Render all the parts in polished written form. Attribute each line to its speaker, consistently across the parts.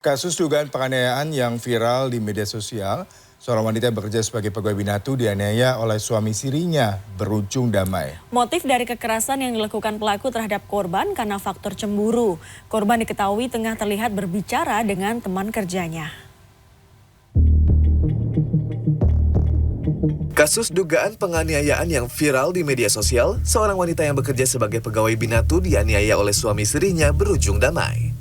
Speaker 1: Kasus dugaan penganiayaan yang viral di media sosial, seorang wanita yang bekerja sebagai pegawai binatu dianiaya oleh suami sirinya berujung damai.
Speaker 2: Motif dari kekerasan yang dilakukan pelaku terhadap korban karena faktor cemburu. Korban diketahui tengah terlihat berbicara dengan teman kerjanya.
Speaker 3: Kasus dugaan penganiayaan yang viral di media sosial, seorang wanita yang bekerja sebagai pegawai binatu dianiaya oleh suami sirinya berujung damai.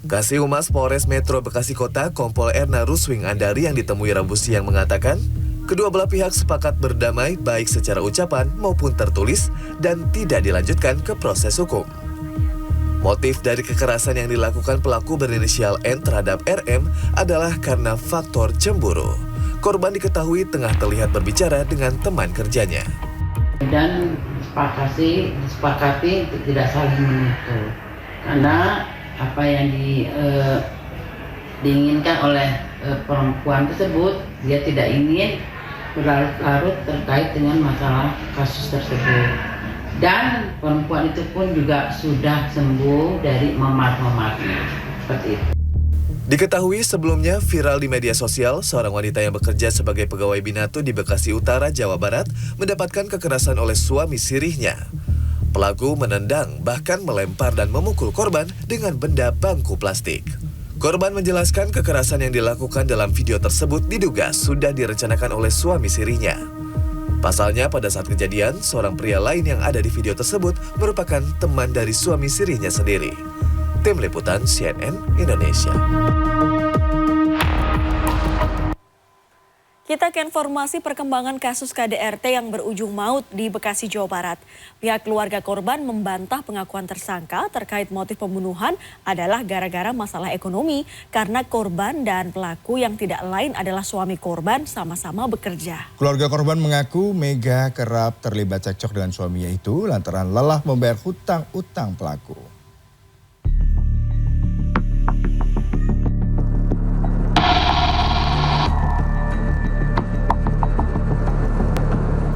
Speaker 3: Kasih Humas Polres Metro Bekasi Kota, Kompol Erna Ruswing Andari yang ditemui Rabu siang mengatakan, kedua belah pihak sepakat berdamai baik secara ucapan maupun tertulis dan tidak dilanjutkan ke proses hukum. Motif dari kekerasan yang dilakukan pelaku berinisial N terhadap RM adalah karena faktor cemburu. Korban diketahui tengah terlihat berbicara dengan teman kerjanya.
Speaker 4: Dan disepakati untuk tidak saling menutup. Karena apa yang diinginkan oleh perempuan tersebut, dia tidak ingin berlarut-larut terkait dengan masalah kasus tersebut. Dan perempuan itu pun juga sudah sembuh dari memar-memarnya, seperti itu.
Speaker 3: Diketahui sebelumnya viral di media sosial, seorang wanita yang bekerja sebagai pegawai binatu di Bekasi Utara, Jawa Barat, mendapatkan kekerasan oleh suami sirihnya. Pelaku menendang, bahkan melempar dan memukul korban dengan benda bangku plastik. Korban menjelaskan kekerasan yang dilakukan dalam video tersebut diduga sudah direncanakan oleh suami sirihnya. Pasalnya pada saat kejadian, seorang pria lain yang ada di video tersebut merupakan teman dari suami sirihnya sendiri. Tim Liputan CNN Indonesia.
Speaker 2: Kita ke informasi perkembangan kasus KDRT yang berujung maut di Bekasi, Jawa Barat. Pihak keluarga korban membantah pengakuan tersangka terkait motif pembunuhan adalah gara-gara masalah ekonomi karena korban dan pelaku yang tidak lain adalah suami korban sama-sama bekerja.
Speaker 1: Keluarga korban mengaku Mega kerap terlibat cekcok dengan suaminya itu lantaran lelah membayar hutang-utang pelaku.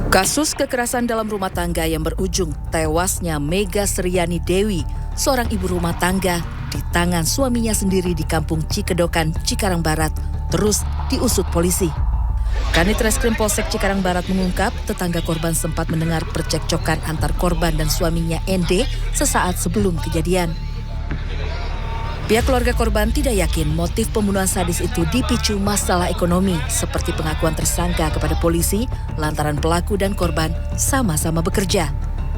Speaker 5: Kasus kekerasan dalam rumah tangga yang berujung tewasnya Mega Sriani Dewi, seorang ibu rumah tangga di tangan suaminya sendiri di Kampung Cikedokan, Cikarang Barat, terus diusut polisi. Kanit Reskrim Polsek Cikarang Barat mengungkap tetangga korban sempat mendengar percekcokan antar korban dan suaminya ND sesaat sebelum kejadian. Pihak keluarga korban tidak yakin motif pembunuhan sadis itu dipicu masalah ekonomi seperti pengakuan tersangka kepada polisi lantaran pelaku dan korban sama-sama bekerja.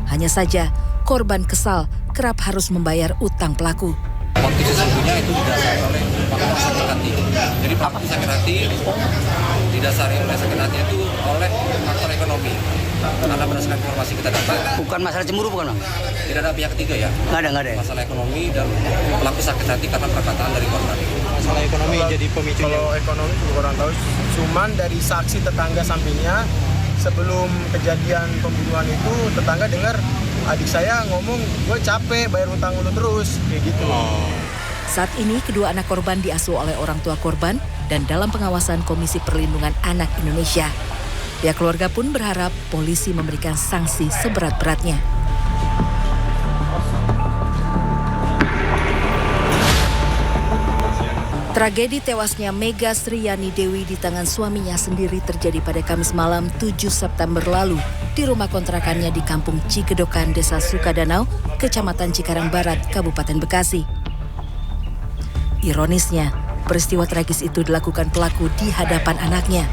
Speaker 5: Hanya saja korban kesal kerap harus membayar utang pelaku.
Speaker 6: Motif sesungguhnya itu didasari oleh faktor sakit hati. Jadi faktor sakit hati didasari oleh sakit hati itu oleh faktor ekonomi. Karena berdasarkan informasi kita dapat.
Speaker 7: Bukan masalah cemburu bukan Bang?
Speaker 6: Tidak ada pihak ketiga ya?
Speaker 7: Nggak ada.
Speaker 6: Masalah ekonomi dan pelaku sakit hati karena perkataan dari korban.
Speaker 8: Masalah ekonomi jadi pemicunya? Kalau ekonomi kurang tahu, cuman dari saksi tetangga sampingnya sebelum kejadian pembunuhan itu tetangga dengar adik saya ngomong gue capek bayar hutang lu terus kayak gitu.
Speaker 5: Saat ini kedua anak korban diasuh oleh orang tua korban dan dalam pengawasan Komisi Perlindungan Anak Indonesia. Pihak keluarga pun berharap polisi memberikan sanksi seberat-beratnya. Tragedi tewasnya Mega Sriani Dewi di tangan suaminya sendiri terjadi pada Kamis malam 7 September lalu di rumah kontrakannya di Kampung Cikedokan, Desa Sukadanau, Kecamatan Cikarang Barat, Kabupaten Bekasi. Ironisnya, peristiwa tragis itu dilakukan pelaku di hadapan anaknya.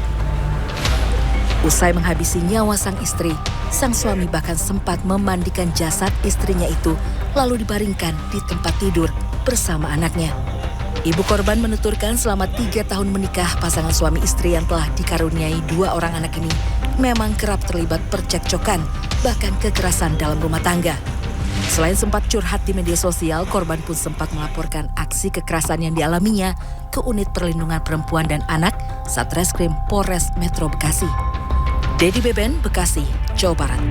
Speaker 5: Usai menghabisi nyawa sang istri, sang suami bahkan sempat memandikan jasad istrinya itu lalu dibaringkan di tempat tidur bersama anaknya. Ibu korban menuturkan selama 3 tahun menikah, pasangan suami istri yang telah dikaruniai 2 orang anak ini memang kerap terlibat percekcokan, bahkan kekerasan dalam rumah tangga. Selain sempat curhat di media sosial, korban pun sempat melaporkan aksi kekerasan yang dialaminya ke Unit Perlindungan Perempuan dan Anak Satreskrim Polres Metro Bekasi. Dedi Beben, Bekasi, Jawa Barat.